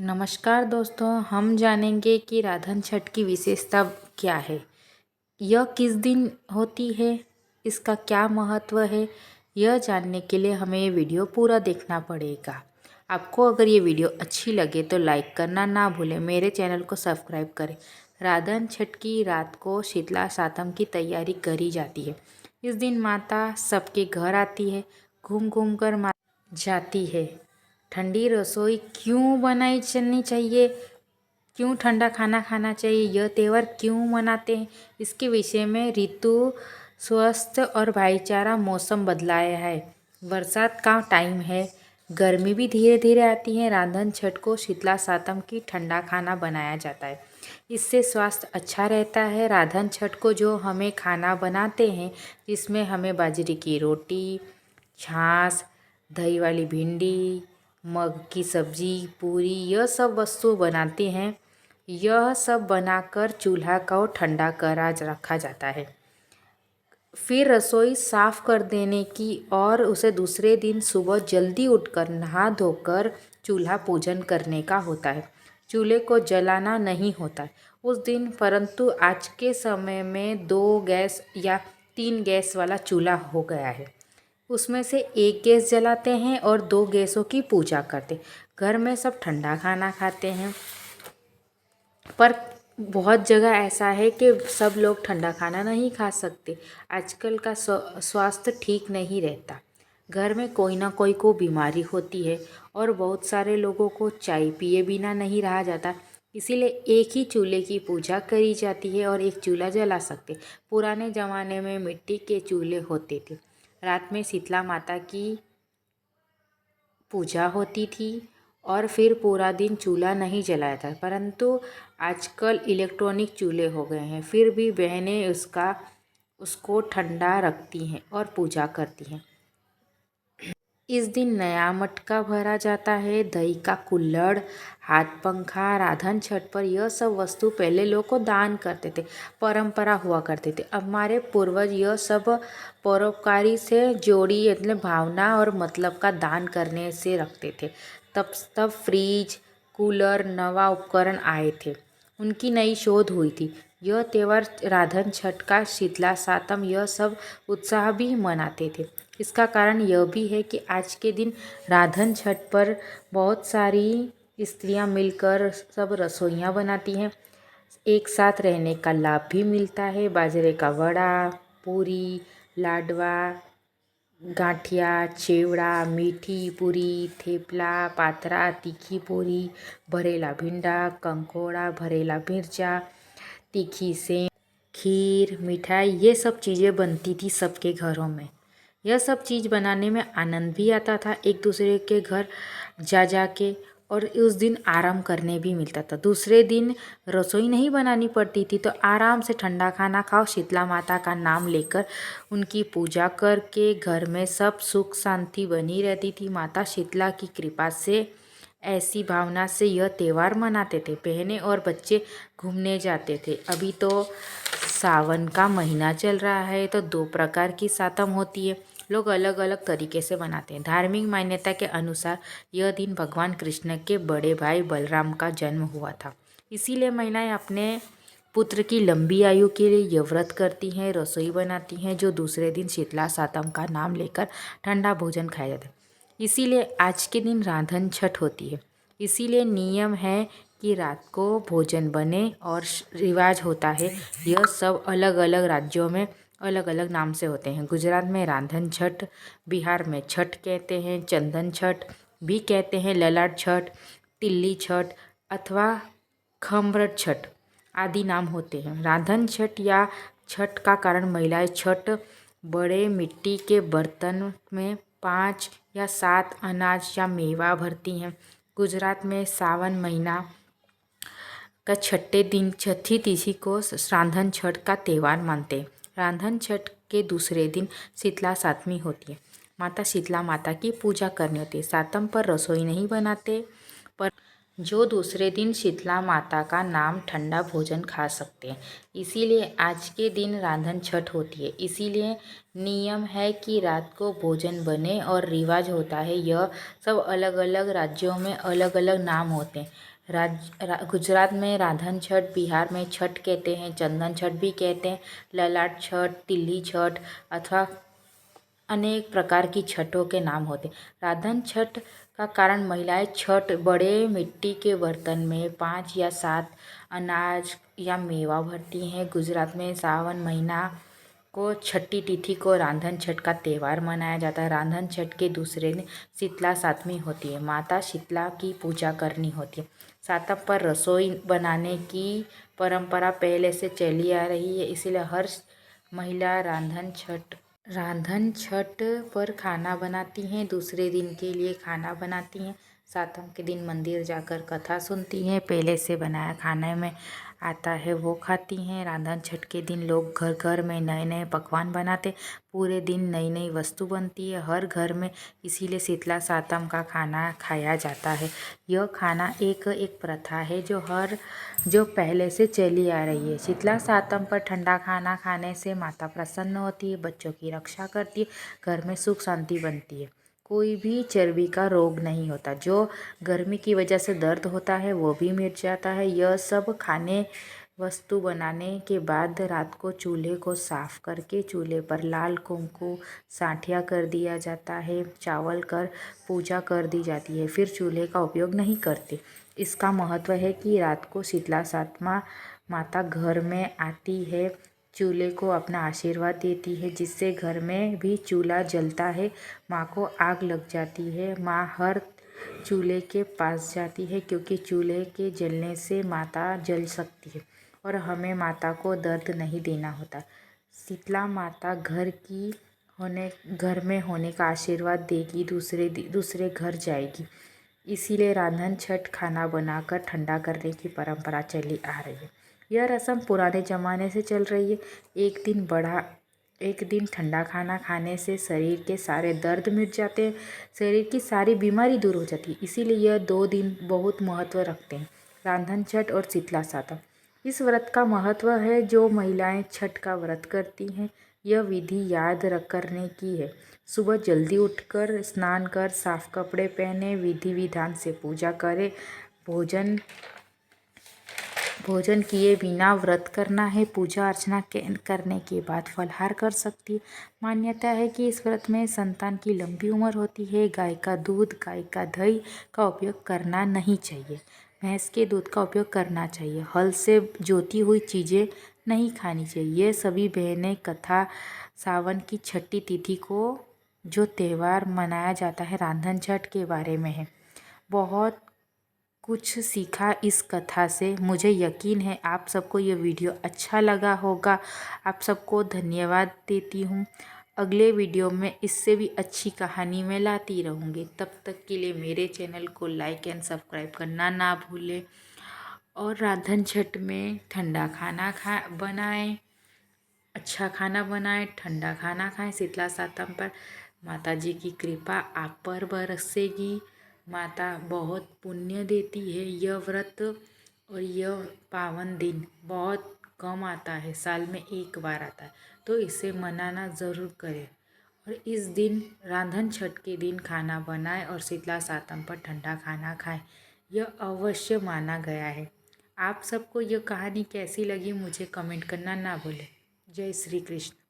नमस्कार दोस्तों, हम जानेंगे कि राधन छठ की विशेषता क्या है। यह किस दिन होती है, इसका क्या महत्व है। यह जानने के लिए हमें ये वीडियो पूरा देखना पड़ेगा। आपको अगर ये वीडियो अच्छी लगे तो लाइक करना ना भूलें, मेरे चैनल को सब्सक्राइब करें। राधन छठ की रात को शीतला सातम की तैयारी करी जाती है। इस दिन माता सबके घर आती है, घूम घूम कर जाती है। ठंडी रसोई क्यों बनाई चलनी चाहिए, क्यों ठंडा खाना खाना चाहिए, यह त्यौहार क्यों मनाते हैं, इसके विषय में ऋतु, स्वास्थ्य और भाईचारा, मौसम बदलाया है, बरसात का टाइम है, गर्मी भी धीरे धीरे आती है। रांधन छठ को शीतला सातम की ठंडा खाना बनाया जाता है, इससे स्वास्थ्य अच्छा रहता है। रांधन छठ को जो हमें खाना बनाते हैं, जिसमें हमें बाजरे की रोटी, छाछ, दही वाली भिंडी, मग की सब्जी, पूरी, यह सब वस्तु बनाते हैं। यह सब बनाकर चूल्हा को ठंडा करा रखा जाता है। फिर रसोई साफ कर देने की और उसे दूसरे दिन सुबह जल्दी उठकर नहा धोकर चूल्हा पूजन करने का होता है। चूल्हे को जलाना नहीं होता है उस दिन, परंतु आज के समय में 2 गैस या 3 गैस वाला चूल्हा हो गया है। उसमें से एक गैस जलाते हैं और 2 गैसों की पूजा करते। घर में सब ठंडा खाना खाते हैं, पर बहुत जगह ऐसा है कि सब लोग ठंडा खाना नहीं खा सकते। आजकल का स्वास्थ्य ठीक नहीं रहता, घर में कोई ना कोई को बीमारी होती है और बहुत सारे लोगों को चाय पिए बिना नहीं रहा जाता। इसीलिए एक ही चूल्हे की पूजा करी जाती है और एक चूल्हा जला सकते। पुराने ज़माने में मिट्टी के चूल्हे होते थे। रात में शीतला माता की पूजा होती थी और फिर पूरा दिन चूल्हा नहीं जलाया था, परंतु आजकल इलेक्ट्रॉनिक चूल्हे हो गए हैं। फिर भी बहनें उसको ठंडा रखती हैं और पूजा करती हैं। इस दिन नया मटका भरा जाता है, दही का कुल्हड़, हाथ पंखा। राधन छठ पर यह सब वस्तु पहले लोग को दान करते थे, परंपरा हुआ करते थे। अब हमारे पूर्वज यह सब परोपकारी से जोड़ी मतलब भावना और मतलब का दान करने से रखते थे। तब फ्रिज, कूलर, नवा उपकरण आए थे, उनकी नई शोध हुई थी। यह त्यौहार राधन छठ का शीतला सातम, यह सब उत्साह भी मनाते थे। इसका कारण यह भी है कि आज के दिन राधन छठ पर बहुत सारी स्त्रियां मिलकर सब रसोइयां बनाती हैं। एक साथ रहने का लाभ भी मिलता है। बाजरे का वड़ा, पूरी, लाडवा, गाठिया, चिवड़ा, मीठी पूरी, थेपला, पातरा, तीखी पूरी, भरेला भिंडा, कंकोड़ा, भरेला मिर्चा, तीखी सेव, खीर, मिठाई, ये सब चीज़ें बनती थी सबके घरों में। यह सब चीज़ बनाने में आनंद भी आता था, एक दूसरे के घर जा के, और उस दिन आराम करने भी मिलता था। दूसरे दिन रसोई नहीं बनानी पड़ती थी, तो आराम से ठंडा खाना खाओ, शीतला माता का नाम लेकर उनकी पूजा करके घर में सब सुख शांति बनी रहती थी। माता शीतला की कृपा से, ऐसी भावना से यह त्यौहार मनाते थे। बहनें और बच्चे घूमने जाते थे। अभी तो सावन का महीना चल रहा है, तो 2 प्रकार की सातम होती है, लोग अलग अलग तरीके से मनाते हैं। धार्मिक मान्यता के अनुसार यह दिन भगवान कृष्ण के बड़े भाई बलराम का जन्म हुआ था, इसीलिए महिलाएं अपने पुत्र की लंबी आयु के लिए यह व्रत करती हैं, रसोई बनाती हैं, जो दूसरे दिन शीतला सातम का नाम लेकर ठंडा भोजन खाया जाता है। इसीलिए आज के दिन रांधन छठ होती है। इसीलिए नियम है कि रात को भोजन बने और रिवाज होता है। यह सब अलग अलग राज्यों में अलग अलग नाम से होते हैं। गुजरात में रांधन छठ, बिहार में छठ कहते हैं, चंदन छठ भी कहते हैं, ललाट छठ, टिल्ली छठ अथवा खम्रट छठ आदि नाम होते हैं। रांधन छठ या छठ का कारण महिलाएं छठ बड़े मिट्टी के बर्तन में 5 या 7 अनाज या मेवा भरती हैं। गुजरात में सावन महीना का छठे दिन, छठी तिथि को रांधन छठ का त्यौहार मानते हैं। रांधन छठ के दूसरे दिन शीतला सातमी होती है। माता शीतला माता की पूजा करनी होती है। सातम पर रसोई नहीं बनाते, पर जो दूसरे दिन शीतला माता का नाम ठंडा भोजन खा सकते हैं। इसीलिए आज के दिन रांधन छठ होती है। इसीलिए नियम है कि रात को भोजन बने और रिवाज होता है। यह सब अलग अलग राज्यों में अलग अलग नाम होते हैं। गुजरात में रांधन छठ, बिहार में छठ कहते हैं, चंदन छठ भी कहते हैं, ललाट छठ, तिल्ली छठ अथवा अनेक प्रकार की छठों के नाम होते। रांधन छठ का कारण महिलाएं छठ बड़े मिट्टी के बर्तन में 5 या 7 अनाज या मेवा भरती हैं। गुजरात में सावन महीना को छठी तिथि को रांधन छठ का त्यौहार मनाया जाता है। रांधन छठ के दूसरे दिन शीतला सातमी होती है। माता शीतला की पूजा करनी होती है। सातम पर रसोई बनाने की परंपरा पहले से चली आ रही है। इसलिए हर महिला रांधन छठ पर खाना बनाती हैं। दूसरे दिन के लिए खाना बनाती हैं। सातम के दिन मंदिर जाकर कथा सुनती हैं। पहले से बनाया खाने में आता है वो खाती हैं। रांधन छठ के दिन लोग घर घर में नए नए पकवान बनाते। पूरे दिन नई नई वस्तु बनती है हर घर में। इसीलिए शीतला सातम का खाना खाया जाता है। यह खाना एक प्रथा है जो पहले से चली आ रही है। शीतला सातम पर ठंडा खाना खाने से माता प्रसन्न होती है, बच्चों की रक्षा करती है, घर में सुख शांति बनती है। कोई भी चर्बी का रोग नहीं होता। जो गर्मी की वजह से दर्द होता है वो भी मिट जाता है। यह सब खाने वस्तु बनाने के बाद रात को चूल्हे को साफ करके चूल्हे पर लाल कुमकुम साठिया कर दिया जाता है। चावल कर पूजा कर दी जाती है। फिर चूल्हे का उपयोग नहीं करते। इसका महत्व है कि रात को शीतला सातमा माता घर में आती है, चूल्हे को अपना आशीर्वाद देती है, जिससे घर में भी चूल्हा जलता है। माँ को आग लग जाती है। माँ हर चूल्हे के पास जाती है क्योंकि चूल्हे के जलने से माता जल सकती है और हमें माता को दर्द नहीं देना होता। शीतला माता घर में होने का आशीर्वाद देगी, दूसरे घर जाएगी। इसीलिए रांधन छठ खाना बनाकर ठंडा करने की परंपरा चली आ रही है। यह रस्म पुराने ज़माने से चल रही है। एक दिन ठंडा खाना खाने से शरीर के सारे दर्द मिट जाते हैं, शरीर की सारी बीमारी दूर हो जाती है। इसीलिए यह 2 दिन बहुत महत्व रखते हैं, रांधन छठ और शीतला सातम। इस व्रत का महत्व है जो महिलाएं छठ का व्रत करती हैं, यह विधि याद करने की है। सुबह जल्दी उठकर स्नान कर साफ कपड़े पहने, विधि विधान से पूजा करें। भोजन किए बिना व्रत करना है। पूजा अर्चना करने के बाद फलाहार कर सकती है। मान्यता है कि इस व्रत में संतान की लंबी उम्र होती है। गाय का दूध, गाय का दही का उपयोग करना नहीं चाहिए। भैंस के दूध का उपयोग करना चाहिए। हल से जोती हुई चीज़ें नहीं खानी चाहिए। ये सभी बहनें कथा सावन की छठी तिथि को जो त्यौहार मनाया जाता है रांधन छठ के बारे में है। बहुत कुछ सीखा इस कथा से। मुझे यकीन है आप सबको ये वीडियो अच्छा लगा होगा। आप सबको धन्यवाद देती हूँ। अगले वीडियो में इससे भी अच्छी कहानी मैं लाती रहूँगी। तब तक के लिए मेरे चैनल को लाइक एंड सब्सक्राइब करना ना भूलें और रांधन छठ में ठंडा खाना बनाएं, अच्छा खाना बनाएं, ठंडा खाना खाएं। शीतला सातम पर माता जी की कृपा आप पर बरसेगी। माता बहुत पुण्य देती है। यह व्रत और यह पावन दिन बहुत कम आता है, साल में एक बार आता है, तो इसे मनाना ज़रूर करें। और इस दिन रांधन छठ के दिन खाना बनाएं और शीतला सातम पर ठंडा खाना खाएं। यह अवश्य माना गया है। आप सबको यह कहानी कैसी लगी मुझे कमेंट करना ना भूलें। जय श्री कृष्ण।